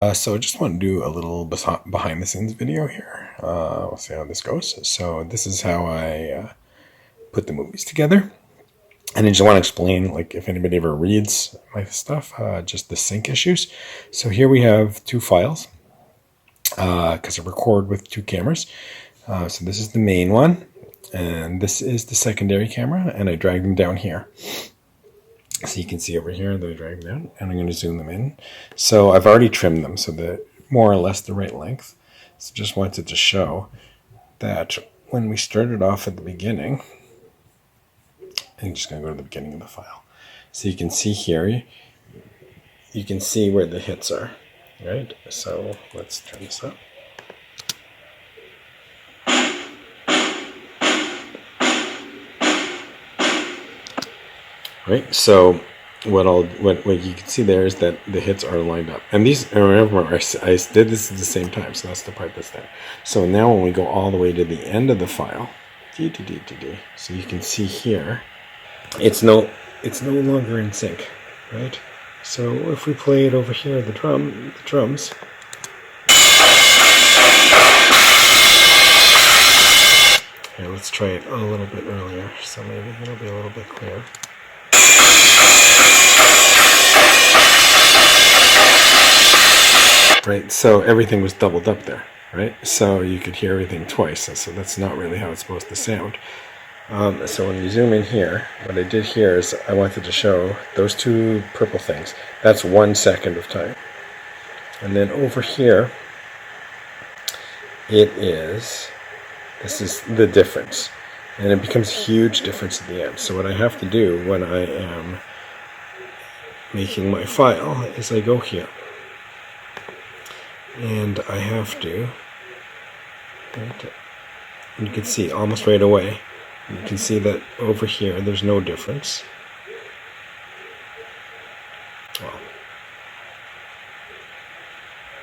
So I just want to do a little behind the scenes video here. We'll see how this goes. So this is how I put the movies together. And I just want to explain, like, if anybody ever reads my stuff, just the sync issues. So here we have two files, because I record with two cameras. So this is the main one, and this is the secondary camera, and I drag them down here. So you can see over here that I drag them down, and I'm going to zoom them in. So I've already trimmed them so they're more or less the right length. So just wanted to show that when we started off at the beginning, I'm just going to go to the beginning of the file. So you can see here, you can see where the hits are, right? So let's turn this up. Right, so what you can see there is that the hits are lined up, and these, remember, I did this at the same time, so that's the part that's there. So now when we go all the way to the end of the file, so you can see here, it's no longer in sync, right? So if we play it over here, the drums. Okay, let's try it a little bit earlier, so maybe it'll be a little bit clearer. Right, so everything was doubled up there, right? So you could hear everything twice, so that's not really how it's supposed to sound. So when you zoom in here, what I did here is I wanted to show those two purple things. That's 1 second of time. And then over here, this is the difference. And it becomes a huge difference at the end. So what I have to do when I am making my file is I go here. And I have to, and you can see almost right away, you can see that over here there's no difference. Well,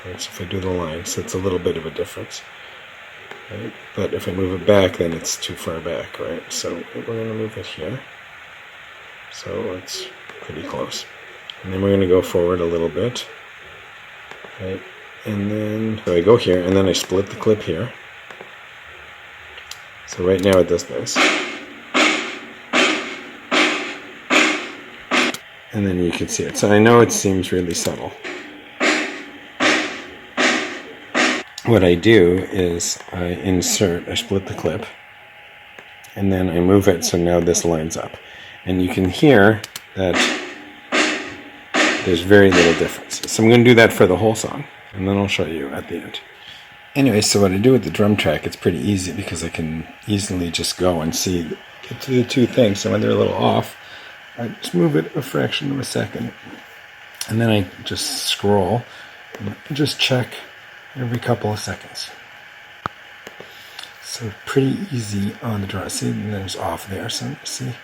right, so if I do the lines, it's a little bit of a difference. Right? But if I move it back, then it's too far back, right? So we're going to move it here. So it's pretty close. And then we're going to go forward a little bit. Right? And then I go here, and then I split the clip here. So right now it does this. And then you can see it. So I know it seems really subtle. What I do is I split the clip, and then I move it so now this lines up. And you can hear that there's very little difference. So I'm going to do that for the whole song, and then I'll show you at the end. Anyway, so what I do with the drum track, it's pretty easy because I can easily just go and get to the two things. So when they're a little off, I just move it a fraction of a second. And then I just scroll and just check every couple of seconds. So pretty easy on the drum. See, and there's off there. So see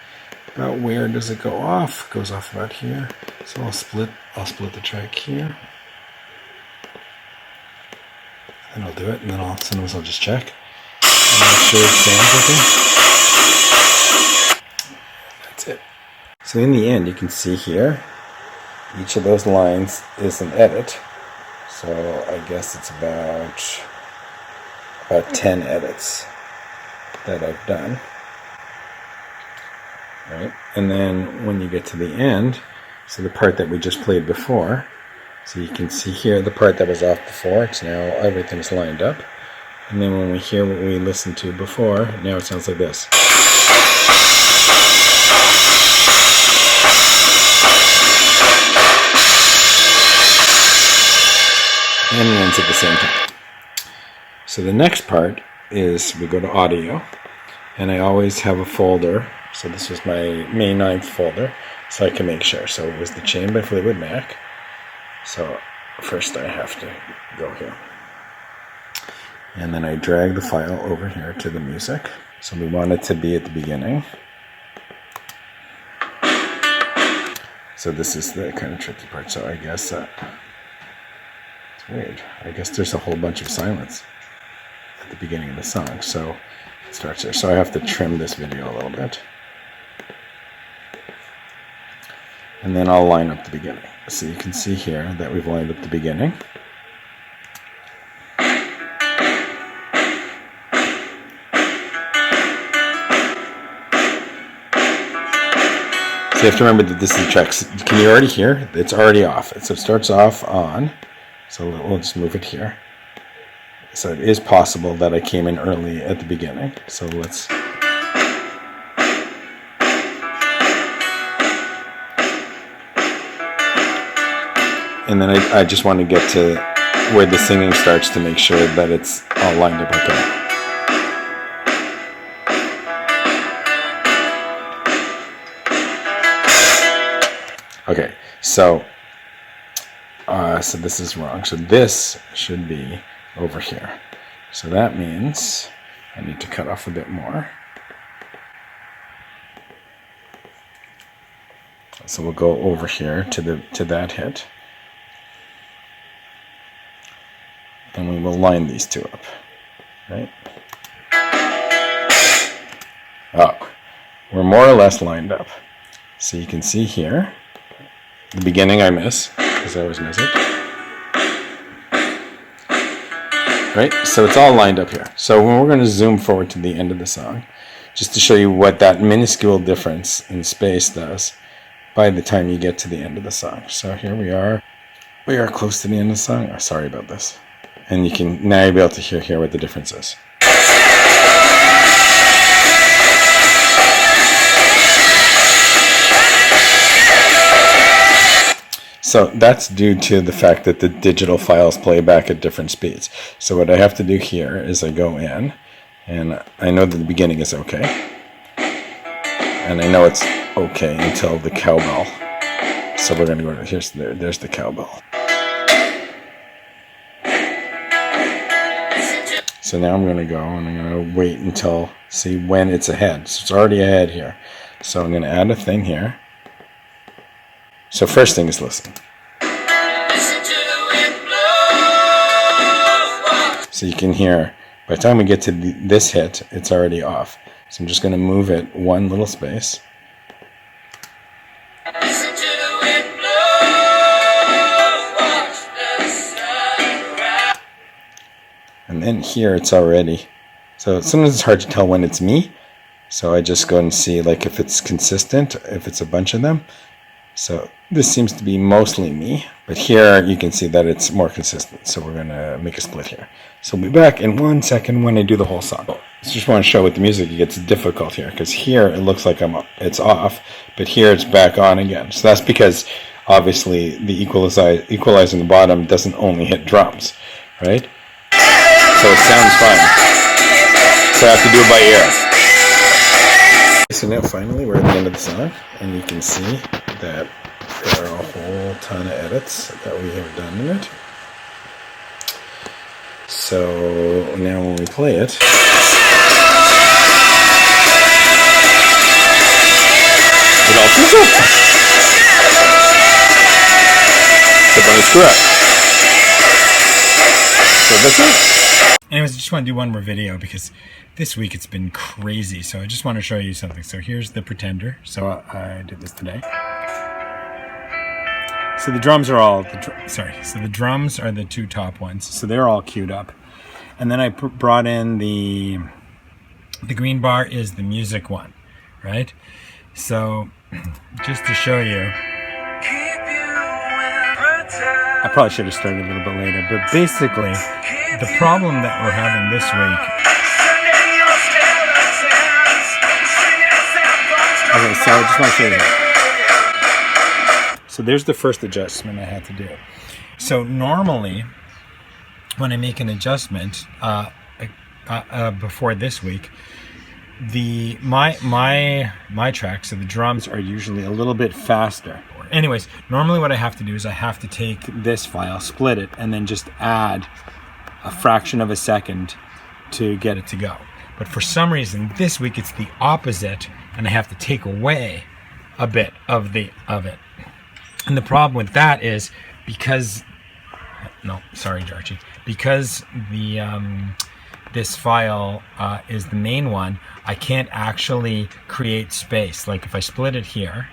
about where does it go off? It goes off about here. So I'll split the track here. And I'll do it, and then sometimes I'll just check. And make sure it sounds okay. That's it. So in the end, you can see here, each of those lines is an edit. So I guess it's about 10 edits that I've done. Right? And then when you get to the end, so the part that we just played before, so you can see here the part that was off before, it's now everything's lined up. And then when we hear what we listened to before, now it sounds like this. And it ends at the same time. So the next part is we go to audio, and I always have a folder. So this was my May 9th folder, so I can make sure. So it was the Chain by Fleetwood Mac. So first I have to go here. And then I drag the file over here to the music. So we want it to be at the beginning. So this is the kind of tricky part. So I guess it's weird. I guess there's a whole bunch of silence at the beginning of the song. So it starts there. So I have to trim this video a little bit. And then I'll line up the beginning. So you can see here that we've lined up the beginning. So you have to remember that this is the track. Can you already hear? It's already off. So it starts off on. So we'll just move it here. So it is possible that I came in early at the beginning. So let's... And then I just want to get to where the singing starts to make sure that it's all lined up okay. Okay, so this is wrong. So this should be over here. So that means I need to cut off a bit more. So we'll go over here to that hit. And we will line these two up, right? Oh, we're more or less lined up. So you can see here, the beginning I miss, because I always miss it. Right, so it's all lined up here. So when we're going to zoom forward to the end of the song, just to show you what that minuscule difference in space does by the time you get to the end of the song. So here we are close to the end of the song. Oh, sorry about this. And you can now you'll be able to hear what the difference is. So that's due to the fact that the digital files play back at different speeds. So what I have to do here is I go in, and I know that the beginning is okay. And I know it's okay until the cowbell. So we're going to go to, there's the cowbell. So now I'm going to go and I'm going to wait until, see when it's ahead. So it's already ahead here. So I'm going to add a thing here. So first thing is listen. So you can hear, by the time we get to this hit, it's already off. So I'm just going to move it one little space. And then here it's already, so sometimes it's hard to tell when it's me. So I just go and see like if it's consistent, if it's a bunch of them. So this seems to be mostly me, but here you can see that it's more consistent. So we're going to make a split here. So we'll be back in 1 second when I do the whole song. I just want to show with the music it gets difficult here, because here it looks like it's off, but here it's back on again. So that's because obviously the equalizer in the bottom doesn't only hit drums, right? So it sounds fine. So I have to do it by ear. So now finally we're at the end of the song, and you can see that there are a whole ton of edits that we have done in it. So now when we play it, it all comes up. Except when I screw up. So that's it. Anyways, I just want to do one more video because this week it's been crazy. So I just want to show you something. So here's the Pretender. So I did this today. So the drums are all, so the drums are the two top ones. So they're all queued up. And then I brought in the green bar is the music one, right? So just to show you, I probably should have started a little bit later, but basically the problem that we're having this week. Okay, so I just want to show you that. So there's the first adjustment I had to do. So normally, when I make an adjustment before this week, my tracks, so the drums are usually a little bit faster. Anyways, normally what I have to do is I have to take this file, split it, and then just add a fraction of a second to get it to go. But for some reason, this week it's the opposite, and I have to take away a bit of it. And the problem with that is because this file is the main one, I can't actually create space. Like if I split it here,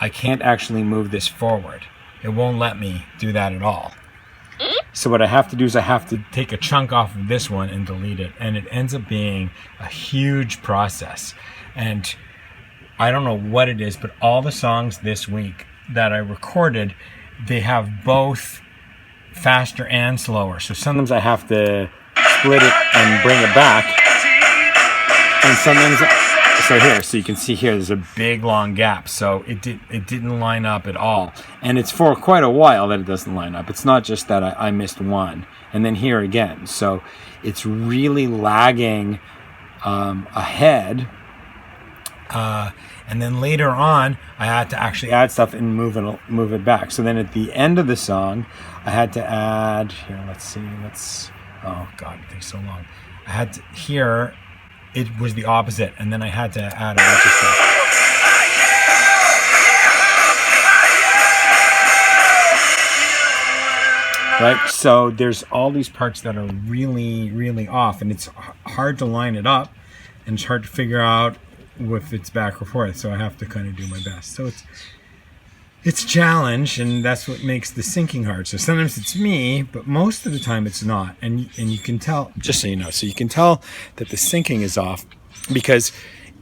I can't actually move this forward. It won't let me do that at all. So what I have to do is I have to take a chunk off of this one and delete it, and it ends up being a huge process. And I don't know what it is, but all the songs this week that I recorded, they have both faster and slower. So sometimes I have to split it and bring it back. And sometimes, so you can see here, there's a big long gap. So it didn't line up at all. And it's for quite a while that it doesn't line up. It's not just that I missed one. And then here again. So it's really lagging ahead. And then later on, I had to actually add stuff and move it back. So then at the end of the song, I had to add, here, oh God, it takes so long. I had to, here, it was the opposite. And then I had to add a bunch of stuff. Right, so there's all these parts that are really, really off, and it's hard to line it up, and it's hard to figure out if it's back or forth. So I have to kind of do my best. So it's a challenge, and that's what makes the syncing hard. So sometimes it's me, but most of the time it's not. And you can tell, just so you know, so you can tell that the syncing is off because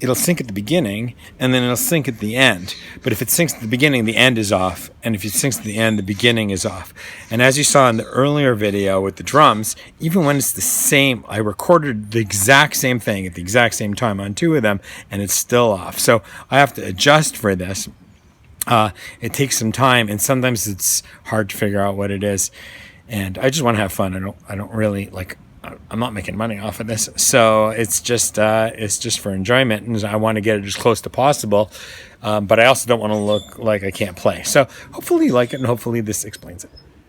it'll sync at the beginning and then it'll sync at the end. But if it syncs at the beginning, the end is off. And if it syncs at the end, the beginning is off. And as you saw in the earlier video with the drums, even when it's the same, I recorded the exact same thing at the exact same time on two of them, and it's still off. So I have to adjust for this. It takes some time, and sometimes it's hard to figure out what it is. And I just want to have fun. I don't really like. I'm not making money off of this, so it's just for enjoyment, and I want to get it as close to possible. But I also don't want to look like I can't play. So hopefully you like it, and hopefully this explains it.